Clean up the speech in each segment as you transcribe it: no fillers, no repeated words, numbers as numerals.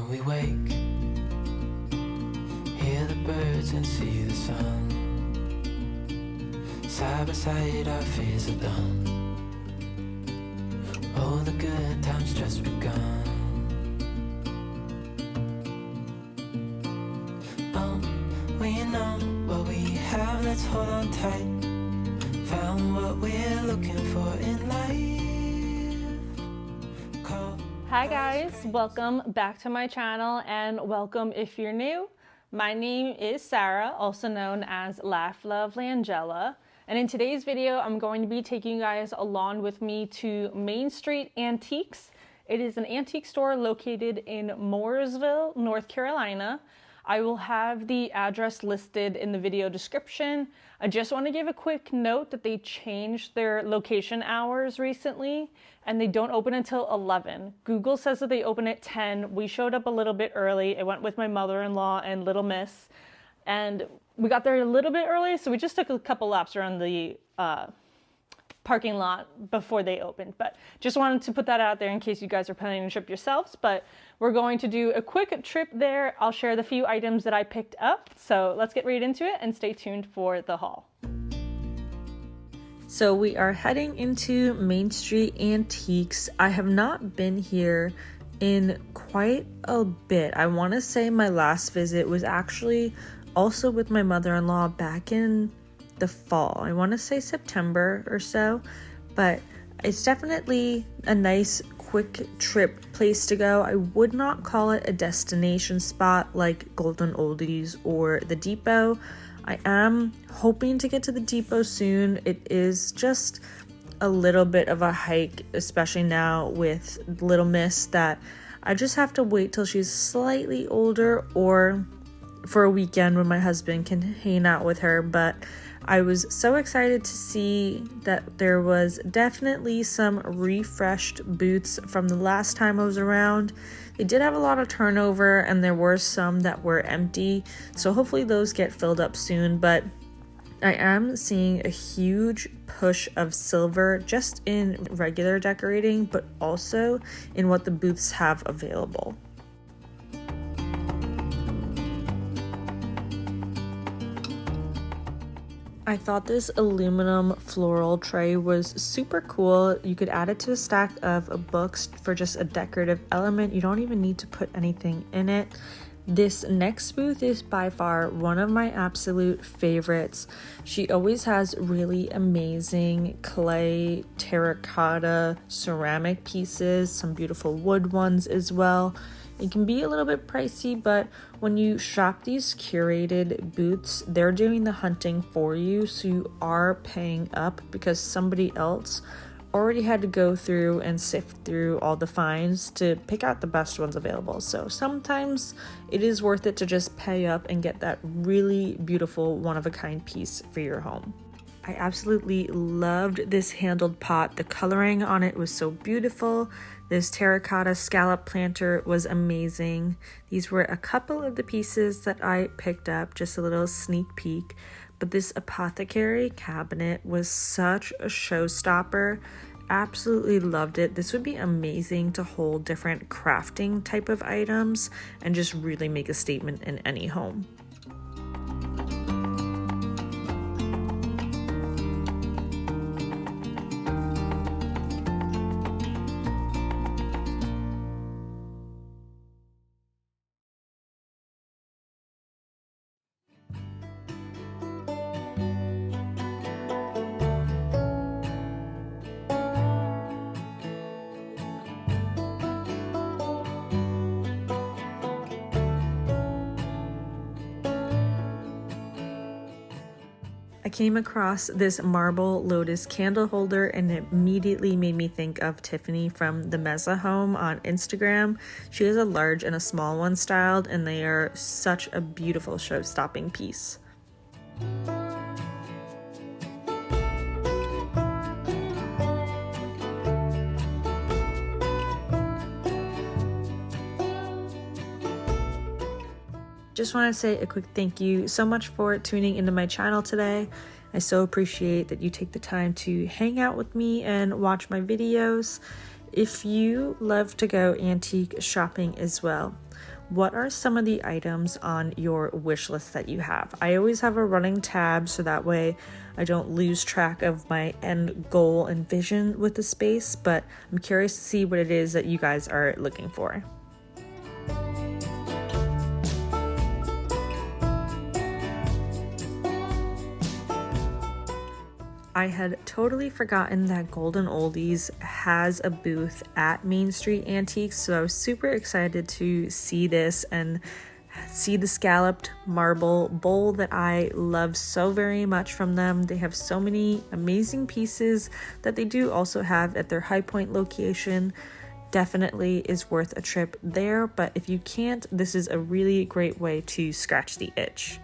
we wake, hear the birds and see the sun. Side by side our fears are done. Oh, the good times just begun. We know what we have, let's hold on tight. Found what we're looking for in life. Hi guys, welcome back to my channel and welcome if you're new. My name is Sarah, also known as LaughLoveLangella. And in today's video, I'm going to be taking you guys along with me to Main Street Antiques. It is an antique store located in Mooresville, North Carolina. I will have the address listed in the video description. I just want to give a quick note that they changed their location hours recently and they don't open until 11. Google says that they open at 10. We showed up a little bit early. I went with my mother-in-law and little miss, and we got there a little bit early, so we just took a couple laps around the parking lot before they opened. But just wanted to put that out there in case you guys are planning a trip yourselves. But we're going to do a quick trip there. I'll share the few items that I picked up. So let's get right into it and stay tuned for the haul. So we are heading into Main Street Antiques. I have not been here in quite a bit. I want to say my last visit was actually also with my mother-in-law back in the fall. I want to say September or so, but it's definitely a nice quick trip place to go. I would not call it a destination spot like Golden Oldies or the Depot. I am hoping to get to the Depot soon. It is just a little bit of a hike, especially now with little miss, that I just have to wait till she's slightly older or for a weekend when my husband can hang out with her. But I was so excited to see that there was definitely some refreshed booths from the last time I was around. They did have a lot of turnover and there were some that were empty, so hopefully those get filled up soon. But I am seeing a huge push of silver just in regular decorating, but also in what the booths have available. I thought this aluminum floral tray was super cool. You could add it to a stack of books for just a decorative element. You don't even need to put anything in it. This next booth is by far one of my absolute favorites. She always has really amazing clay, terracotta, ceramic pieces, some beautiful wood ones as well. It can be a little bit pricey, but when you shop these curated booths, they're doing the hunting for you, so you are paying up because somebody else already had to go through and sift through all the finds to pick out the best ones available. So sometimes it is worth it to just pay up and get that really beautiful one-of-a-kind piece for your home. I absolutely loved this handled pot. The coloring on it was so beautiful. This terracotta scallop planter was amazing. These were a couple of the pieces that I picked up, just a little sneak peek. But this apothecary cabinet was such a showstopper. Absolutely loved it. This would be amazing to hold different crafting type of items and just really make a statement in any home. I came across this marble lotus candle holder and it immediately made me think of Tiffany from the Meza Home on Instagram. She has a large and a small one styled, and they are such a beautiful show-stopping piece. Just want to say a quick thank you so much for tuning into my channel today. I so appreciate that you take the time to hang out with me and watch my videos. If you love to go antique shopping as well, what are some of the items on your wish list that you have? I always have a running tab so that way I don't lose track of my end goal and vision with the space, but I'm curious to see what it is that you guys are looking for. I had totally forgotten that Golden Oldies has a booth at Main Street Antiques, so I was super excited to see this and see the scalloped marble bowl that I love so very much from them. They have so many amazing pieces that they do also have at their High Point location. Definitely is worth a trip there, but if you can't, this is a really great way to scratch the itch.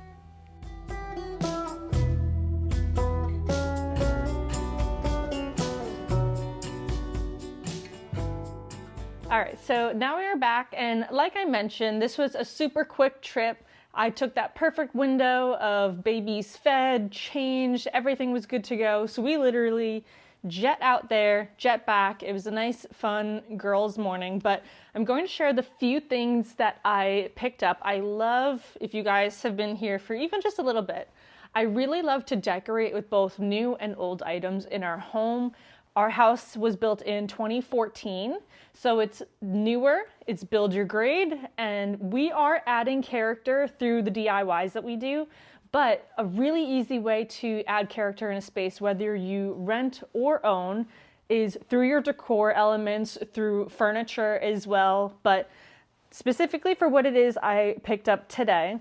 All right, so now we are back, and like I mentioned, this was a super quick trip. I took that perfect window of babies fed, changed, everything was good to go. So we literally jet out there, jet back. It was a nice, fun girls' morning, but I'm going to share the few things that I picked up. I love, if you guys have been here for even just a little bit, I really love to decorate with both new and old items in our home. Our house was built in 2014, so it's newer, it's build your grade, and we are adding character through the DIYs that we do, but a really easy way to add character in a space, whether you rent or own, is through your decor elements, through furniture as well, but specifically for what it is I picked up today,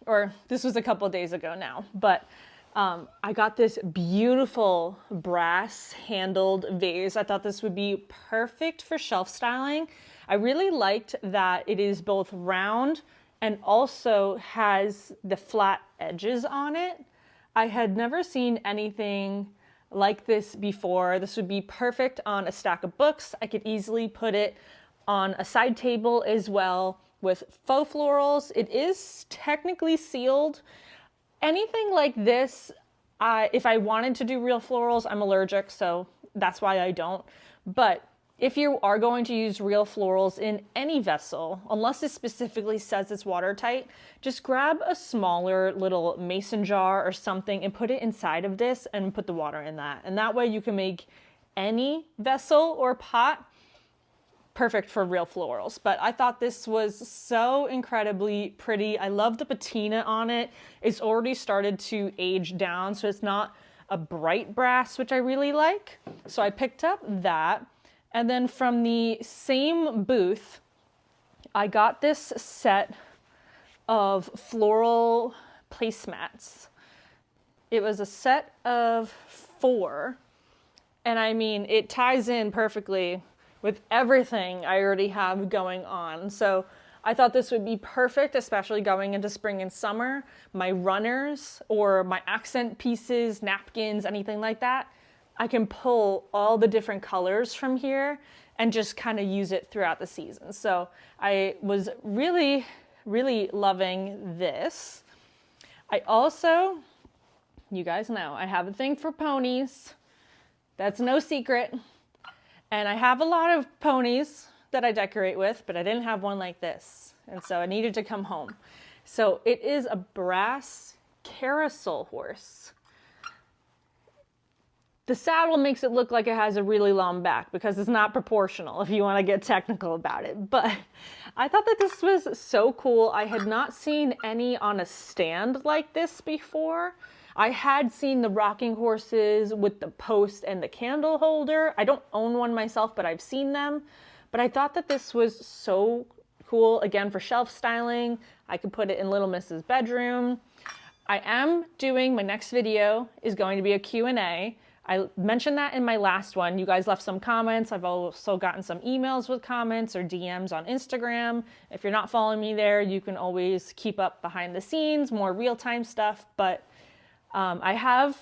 or this was a couple days ago now, but I got this beautiful brass handled vase. I thought this would be perfect for shelf styling. I really liked that it is both round and also has the flat edges on it. I had never seen anything like this before. This would be perfect on a stack of books. I could easily put it on a side table as well with faux florals. It is technically sealed. Anything like this, if I wanted to do real florals, I'm allergic, so that's why I don't. But if you are going to use real florals in any vessel, unless it specifically says it's watertight, just grab a smaller little mason jar or something and put it inside of this and put the water in that. And that way you can make any vessel or pot perfect for real florals. But I thought this was so incredibly pretty. I love the patina on it. It's already started to age down, so it's not a bright brass, which I really like. So I picked up that. And then from the same booth, I got this set of floral placemats. It was a set of 4. And I mean, it ties in perfectly with everything I already have going on. So I thought this would be perfect, especially going into spring and summer. My runners or my accent pieces, napkins, anything like that, I can pull all the different colors from here and just kind of use it throughout the season. So I was really, really loving this. I also, you guys know, I have a thing for ponies. That's no secret. And I have a lot of ponies that I decorate with, but I didn't have one like this. And so I needed to come home. So it is a brass carousel horse. The saddle makes it look like it has a really long back because it's not proportional if you want to get technical about it. But I thought that this was so cool. I had not seen any on a stand like this before. I had seen the rocking horses with the post and the candle holder. I don't own one myself, but I've seen them. But I thought that this was so cool, again, for shelf styling. I could put it in Little Miss's bedroom. I am doing, my next video is going to be a Q&A. I mentioned that in my last one. You guys left some comments. I've also gotten some emails with comments or DMs on Instagram. If you're not following me there, you can always keep up behind the scenes, more real-time stuff. But I have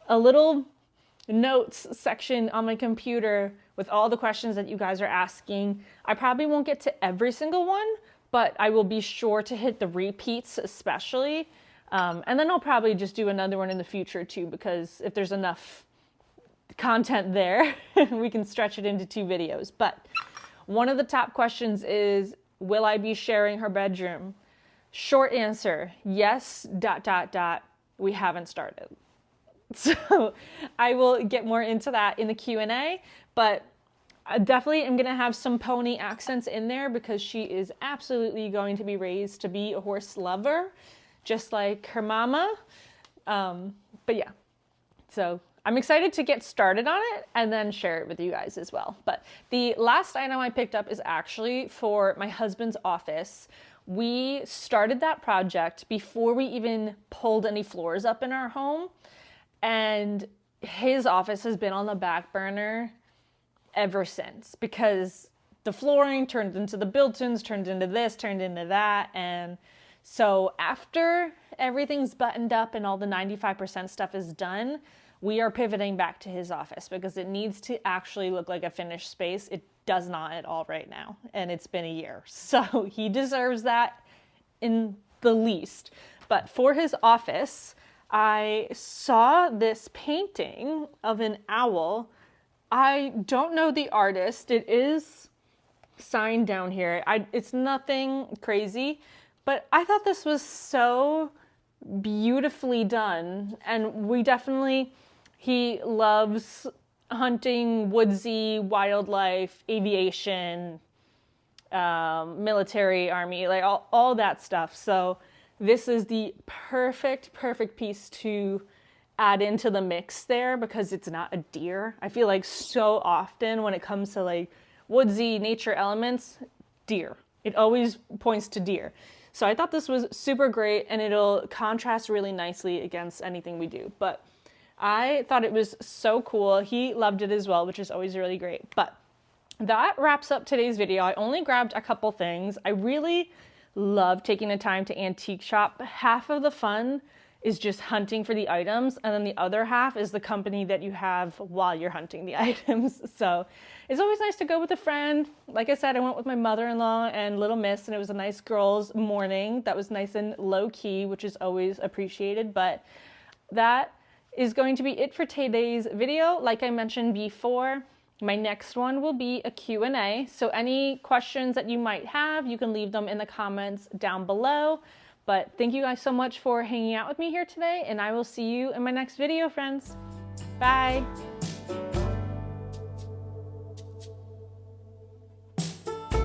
a little notes section on my computer with all the questions that you guys are asking. I probably won't get to every single one, but I will be sure to hit the repeats especially. And then I'll probably just do another one in the future too, because if there's enough content there, we can stretch it into 2 videos. But one of the top questions is, will I be sharing her bedroom? Short answer, yes, ... We haven't started. So I will get more into that in the Q&A, but I definitely am going to have some pony accents in there because she is absolutely going to be raised to be a horse lover, just like her mama. But yeah, so I'm excited to get started on it and then share it with you guys as well. But the last item I picked up is actually for my husband's office. We started that project before we even pulled any floors up in our home. And his office has been on the back burner ever since because the flooring turned into the built-ins, turned into this, turned into that. And so after everything's buttoned up and all the 95% stuff is done, we are pivoting back to his office because it needs to actually look like a finished space. It does not at all right now. And it's been a year. So he deserves that in the least. But for his office, I saw this painting of an owl. I don't know the artist. It is signed down here. It's nothing crazy, but I thought this was so beautifully done. And he loves hunting, woodsy, wildlife, aviation, military, army, like all that stuff. So this is the perfect piece to add into the mix there because it's not a deer. I feel like so often when it comes to like woodsy nature elements, deer. It always points to deer. So I thought this was super great and it'll contrast really nicely against anything we do. But I thought it was so cool. He loved it as well, which is always really great. But that wraps up today's video. I only grabbed a couple things. I really love taking the time to antique shop. Half of the fun is just hunting for the items, and then the other half is the company that you have while you're hunting the items. So it's always nice to go with a friend. Like I said, I went with my mother-in-law and little miss, and it was a nice girls' morning that was nice and low-key, which is always appreciated. But that is going to be it for today's video. Like I mentioned before, my next one will be a Q&A. So any questions that you might have, you can leave them in the comments down below. But thank you guys so much for hanging out with me here today, and I will see you in my next video, friends. Bye.